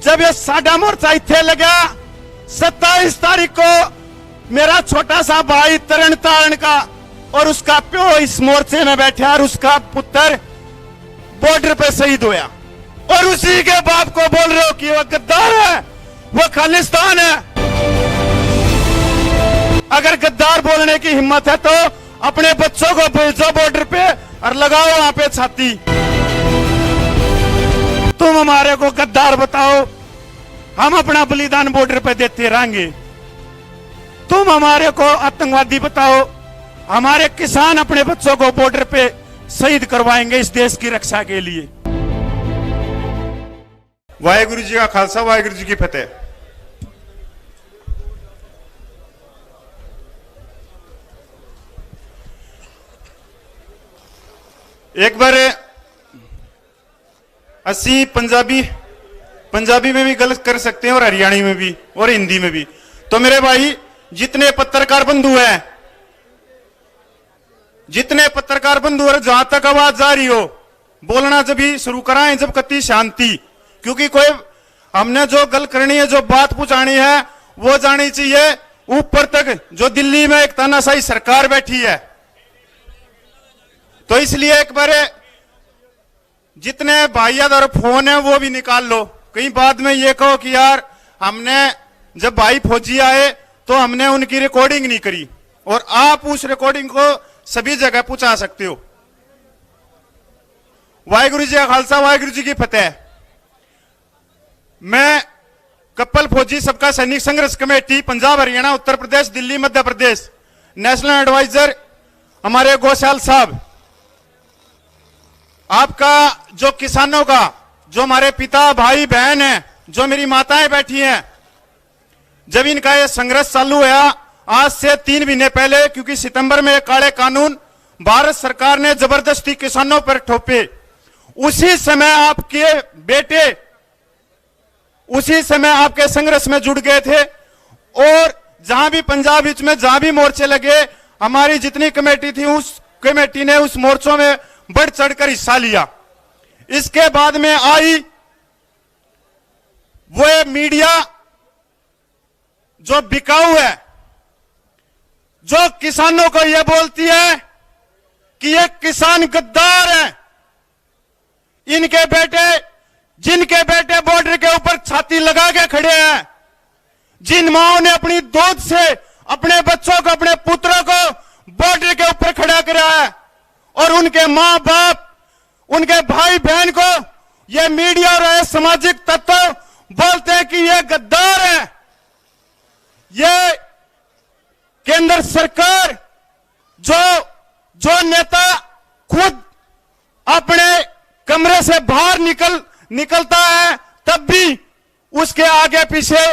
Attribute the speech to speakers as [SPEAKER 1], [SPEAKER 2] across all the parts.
[SPEAKER 1] जब ये साडा मोर्चा इत्थे लगा 27 तारीख को मेरा छोटा सा भाई तरण तारण का और उसका प्यो इस मोर्चे में बैठा और उसका पुत्र बॉर्डर पे शहीद हुआ, और उसी के बाप को बोल रहे हो कि वो गद्दार है, वो खालिस्तान है। अगर गद्दार बोलने की हिम्मत है तो अपने बच्चों को भेजो बॉर्डर पे और लगाओ वहां पे छाती। तुम हमारे को गद्दार बताओ, हम अपना बलिदान बॉर्डर पे देते रहेंगे। तुम हमारे को आतंकवादी बताओ, हमारे किसान अपने बच्चों को बॉर्डर पे शहीद करवाएंगे इस देश की रक्षा के लिए।
[SPEAKER 2] वाहेगुरु जी का खालसा, वाहेगुरु जी की फतेह। एक बार असी पंजाबी में भी गलत कर सकते हैं और हरियाणी में भी और हिंदी में भी। तो मेरे भाई जितने पत्रकार बंधु हैं, जितने पत्रकार बंधु और जहां तक आवाज जा रही हो, बोलना जब भी शुरू कराएं जब कति शांति, क्योंकि कोई हमने जो गल करनी है, जो बात पहुंचानी है वो जानी चाहिए ऊपर तक, जो दिल्ली में एक तानाशाही सरकार बैठी है। तो इसलिए एक बार जितने भाइयाद और फोन है वो भी निकाल लो। कहीं बाद में ये कहो कि यार हमने जब भाई फौजी आए तो हमने उनकी रिकॉर्डिंग नहीं करी, और आप उस रिकॉर्डिंग को सभी जगह पहुंचा सकते हो। वाहेगुरु जी का खालसा, वाहेगुरु जी की फतेह। मैं कप्पल फौजी सबका सैनिक संघर्ष committee Punjab, Haryana, Uttar Pradesh, Delhi, Madhya Pradesh national adviser हमारे गोशाल साहब, आपका जो किसानों का, जो हमारे पिता भाई बहन हैं, जो मेरी माताएं बैठी हैं, जब इनका ये संघर्ष चालू हुआ आज से 3 महीने पहले, क्योंकि सितंबर में काले कानून भारत सरकार ने जबरदस्ती किसानों पर थोपे, उसी समय आपके बेटे उसी समय आपके संघर्ष में जुड़ गए थे। और जहां भी पंजाब बीच में जहां भी मोर्चे लगे, हमारी जितनी कमेटी थी उस कमेटी ने उस मोर्चों में बढ़ चढ़कर हिस्सा लिया। इसके बाद में आई वो मीडिया जो बिकाऊ है, जो किसानों को यह बोलती है कि ये किसान गद्दार है, इनके बेटे, जिनके बेटे बॉर्डर के ऊपर छाती लगा के खड़े हैं, जिन माओं ने अपनी दूध से अपने बच्चों को, अपने पुत्रों को बॉर्डर के ऊपर खड़ा कराया है, और उनके मां बाप, उनके भाई बहन को ये मीडिया और सामाजिक तत्व बोलते हैं कि ये गद्दार है। ये केंद्र सरकार, जो नेता खुद अपने कमरे से बाहर निकलता है तब भी उसके आगे पीछे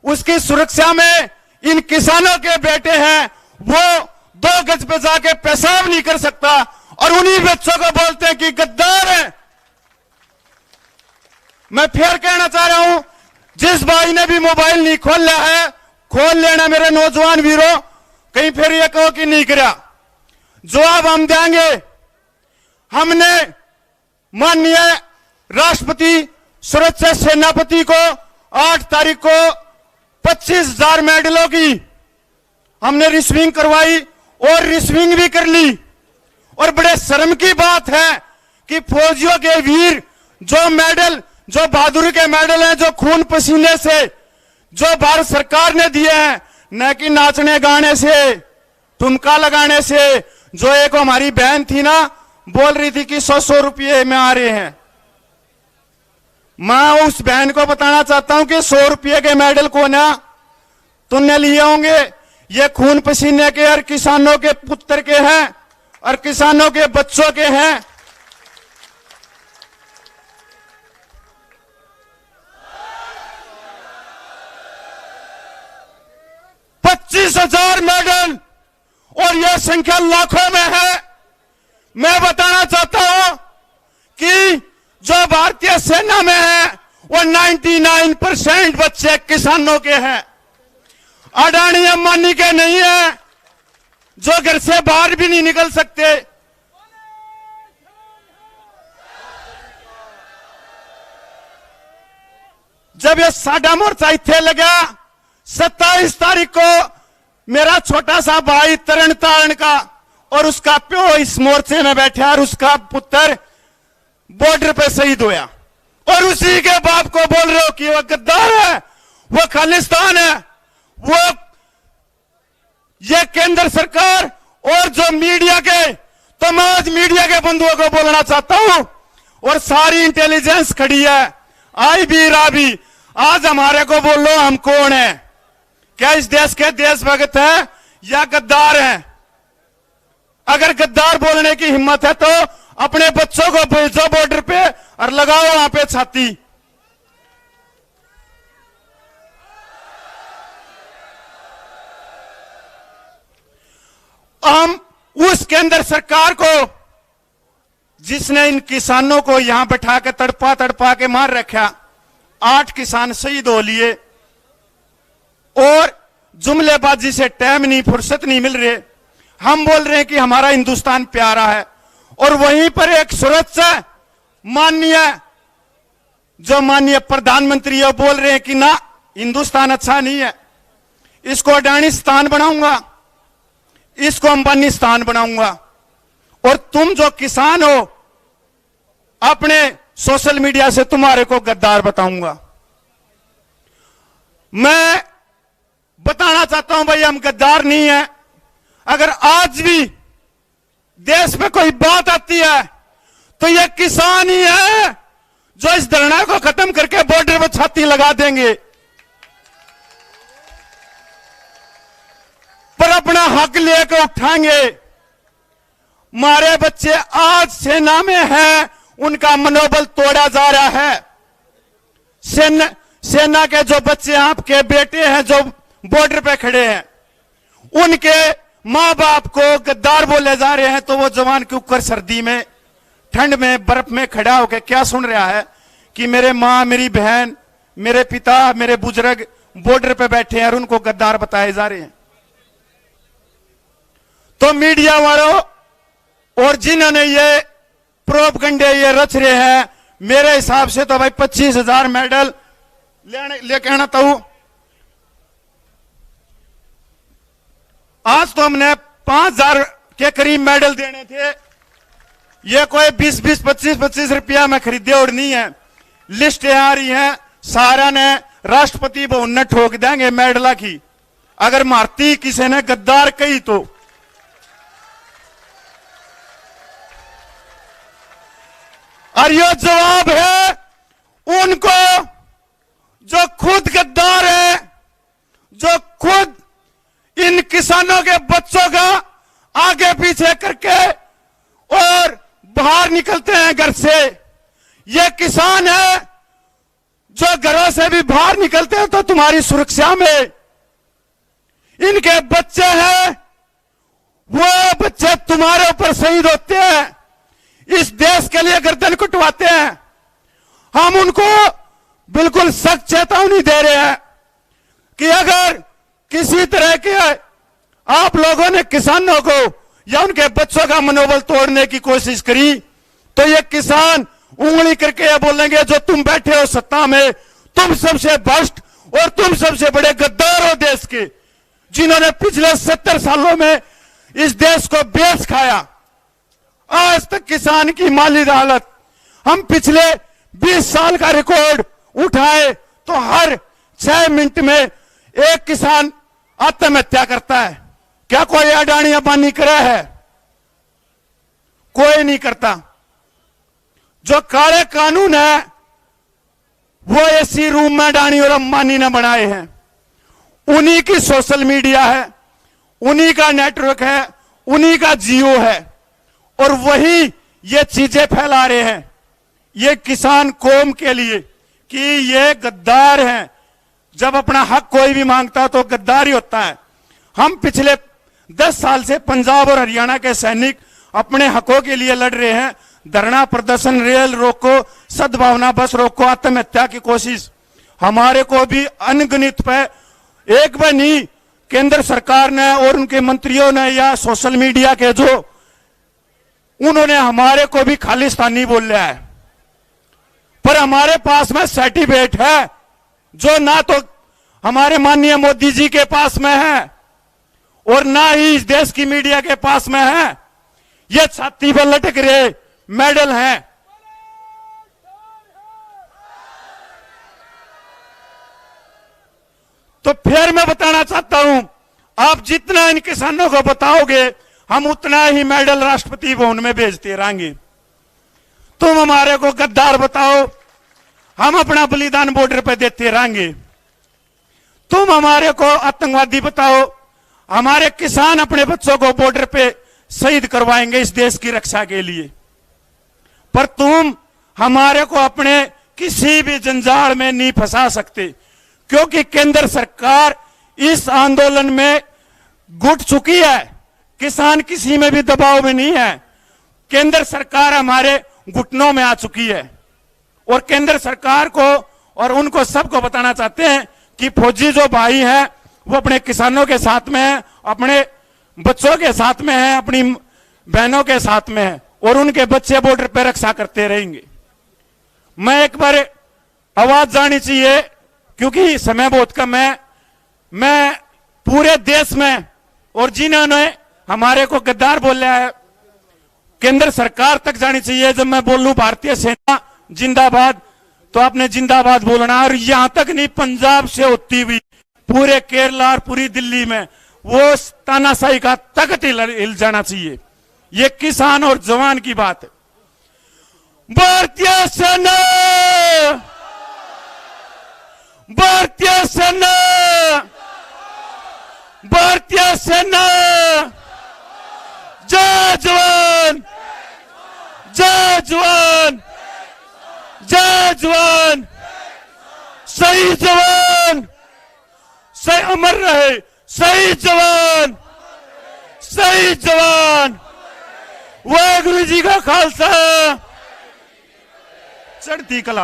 [SPEAKER 2] उसकी सुरक्षा में इन किसानों के बेटे हैं, वो 2 गज पे जाके पेशाब नहीं कर सकता, और उन्हीं बच्चों को बोलते हैं कि गद्दार है। मैं फिर कहना चाह रहा हूं, जिस भाई ने भी मोबाइल नहीं खोला है, खोल लेना मेरे नौजवान वीरों, कहीं फिर ये कहो कि नहीं करा। जवाब हम देंगे। हमने माननीय राष्ट्रपति सुरक्षा सेनापति को 8 तारीख को 25,000 मेडलों की हमने रिसीविंग करवाई और रिसीविंग भी कर ली। और बड़े शर्म की बात है कि फौजियों के वीर जो मेडल, जो बहादुरी के मेडल हैं, जो खून पसीने से जो भारत सरकार ने दिए हैं, न कि नाचने गाने से, ठुमका लगाने से। जो एक हमारी बहन थी ना, बोल रही थी कि 100 रुपये में आ रहे हैं। मैं उस बहन को बताना चाहता हूं कि 100 रुपये के मेडल को ना तुमने लिए होंगे, ये खून पसीने के और किसानों के पुत्र के हैं और किसानों के बच्चों के हैं। $25,000 मेडल, और यह संख्या लाखों में है। मैं बताना चाहता हूं कि जो भारतीय सेना में है वो 99% बच्चे किसानों के हैं, अडानी अंबानी के नहीं है, जो घर से बाहर भी नहीं निकल सकते।
[SPEAKER 1] जब ये साडा मोर्चा इत्थे लगा 27 तारीख को मेरा छोटा सा भाई तरण तारण का और उसका प्यो इस मोर्चे में बैठा और उसका पुत्र बॉर्डर पे शहीद होया, और उसी के बाप को बोल रहे हो कि वह गद्दार है, वो खालिस्तान है। वो ये केंद्र सरकार और जो मीडिया के, तो मैं आज मीडिया के बंधुओं को बोलना चाहता हूं, और सारी इंटेलिजेंस खड़ी है, आई भी रा भी, आज हमारे को बोलो हम कौन है, क्या इस देश के देशभक्त है या गद्दार हैं? अगर गद्दार बोलने की हिम्मत है तो अपने बच्चों को भेजो बॉर्डर पे और लगाओ वहां पे छाती। हम उस केंद्र सरकार को जिसने इन किसानों को यहां बैठा के तड़पा तड़पा के मार रखा, 8 किसान शहीद हो लिए, और जुमलेबाजी से टाइम नहीं, फुर्सत नहीं मिल रही। हम बोल रहे हैं कि हमारा हिंदुस्तान प्यारा है, और वहीं पर एक सुरक्षा माननीय जो माननीय प्रधानमंत्री है बोल रहे हैं कि ना हिंदुस्तान अच्छा नहीं है, इसको अडानिस्तान बनाऊंगा, इसको अंबानीस्तान बनाऊंगा। और तुम जो किसान हो अपने सोशल मीडिया से तुम्हारे को गद्दार बताऊंगा। मैं बताना चाहता हूं भाई हम गद्दार नहीं है। अगर आज भी देश में कोई बात आती है तो यह किसान ही है जो इस धरना को खत्म करके बॉर्डर पर छाती लगा देंगे, पर अपना हक लेकर उठाएंगे। हमारे बच्चे आज सेना में हैं, उनका मनोबल तोड़ा जा रहा है। सेना के जो बच्चे आपके बेटे हैं जो बॉर्डर पे खड़े हैं, उनके मां बाप को गद्दार बोले जा रहे हैं, तो वो जवान के ऊपर सर्दी में, ठंड में, बर्फ में खड़ा होकर क्या सुन रहा है कि मेरे मां, मेरी बहन, मेरे पिता, मेरे बुजुर्ग बॉर्डर पे बैठे हैं और उनको गद्दार बताए जा रहे हैं। तो मीडिया वालों और जिन्होंने ये प्रोपगंडे ये रच रहे हैं, मेरे हिसाब से तो भाई 25,000 मेडल लेके आना था। आज तो हमने 5,000 के करीब मेडल देने थे, ये कोई 20-20, 25-25 रुपया में खरीदे और नहीं है। लिस्ट आ रही है, सारा ने राष्ट्रपति भवन ने ठोक देंगे मेडला की अगर मारती किसी ने गद्दार कही तो। और यह जवाब है उनको जो खुद गद्दार है, जो खुद इन किसानों के बच्चों का आगे पीछे करके और बाहर निकलते हैं घर से। ये किसान है जो घरों से भी बाहर निकलते हैं तो तुम्हारी सुरक्षा में। इनके बच्चे हैं, वो बच्चे तुम्हारे ऊपर शहीद होते हैं, इस देश के लिए गर्दन कुटवाते हैं। हम उनको बिल्कुल सख्त चेतावनी दे रहे हैं कि अगर किसी तरह के आप लोगों ने किसानों को या उनके बच्चों का मनोबल तोड़ने की कोशिश करी तो ये किसान उंगली करके ये बोलेंगे जो तुम बैठे हो सत्ता में, तुम सबसे भ्रष्ट और तुम सबसे बड़े गद्दार हो देश के, जिन्होंने पिछले 70 सालों में इस देश को बेच खाया। आज तक किसान की माली हालत, हम पिछले 20 साल का रिकॉर्ड उठाए तो हर 6 मिनट में एक किसान आत्महत्या करता है। क्या कोई अडानी अंबानी करा है? कोई नहीं करता। जो काले कानून है वो एसी रूम में अडानी और अंबानी ने बनाए हैं, उन्हीं की सोशल मीडिया है, उन्हीं का नेटवर्क है, उन्हीं का जियो है, और वही ये चीजें फैला रहे हैं ये किसान कौम के लिए कि ये गद्दार हैं। जब अपना हक कोई भी मांगता तो गद्दार ही होता है। हम पिछले 10 साल से पंजाब और हरियाणा के सैनिक अपने हकों के लिए लड़ रहे हैं। धरना प्रदर्शन, रेल रोको, सद्भावना बस रोको, आत्महत्या की कोशिश, हमारे को भी अनगिनत पे एक बार नहीं केंद्र सरकार ने और उनके मंत्रियों ने या सोशल मीडिया के जो उन्होंने हमारे को भी खालिस्तानी बोल लिया है। पर हमारे पास में सर्टिफिकेट है जो ना तो हमारे माननीय मोदी जी के पास में है और ना ही इस देश की मीडिया के पास में है। ये छाती पर लटक रहे मेडल हैं। तो फिर मैं बताना चाहता हूं, आप जितना इन किसानों को बताओगे हम उतना ही मेडल राष्ट्रपति भवन में भेजते रहेंगे। तुम हमारे को गद्दार बताओ, हम अपना बलिदान बॉर्डर पे देते रहेंगे। तुम हमारे को आतंकवादी बताओ, हमारे किसान अपने बच्चों को बॉर्डर पे शहीद करवाएंगे इस देश की रक्षा के लिए। पर तुम हमारे को अपने किसी भी जंजाल में नहीं फंसा सकते, क्योंकि केंद्र सरकार इस आंदोलन में घुट चुकी है। किसान किसी में भी दबाव में नहीं है। केंद्र सरकार हमारे घुटनों में आ चुकी है और केंद्र सरकार को और उनको सबको बताना चाहते हैं कि फौजी जो भाई हैं वो अपने किसानों के साथ में है, अपने बच्चों के साथ में है, अपनी बहनों के साथ में है और उनके बच्चे बॉर्डर पर रक्षा करते रहेंगे। मैं एक बार आवाज जानी चाहिए, क्योंकि समय बहुत कम है। मैं पूरे देश में और जिन्होंने हमारे को गद्दार बोला है, केंद्र सरकार तक जानी चाहिए। जब मैं बोलूं भारतीय सेना जिंदाबाद, तो आपने जिंदाबाद बोलना। और यहां तक नहीं, पंजाब से होती हुई पूरे केरला और पूरी दिल्ली में वो तानाशाही का तख्त हिल जाना चाहिए। ये किसान और जवान की बात है। भारतीय सेना, भारतीय सेना, भारतीय सेना, जय जवान, जय जवान, जय जवान, सही जवान, सही अमर रहे, सही जवान, सही जवान। वाहेगुरु जी का खालसा, चढ़ती कला।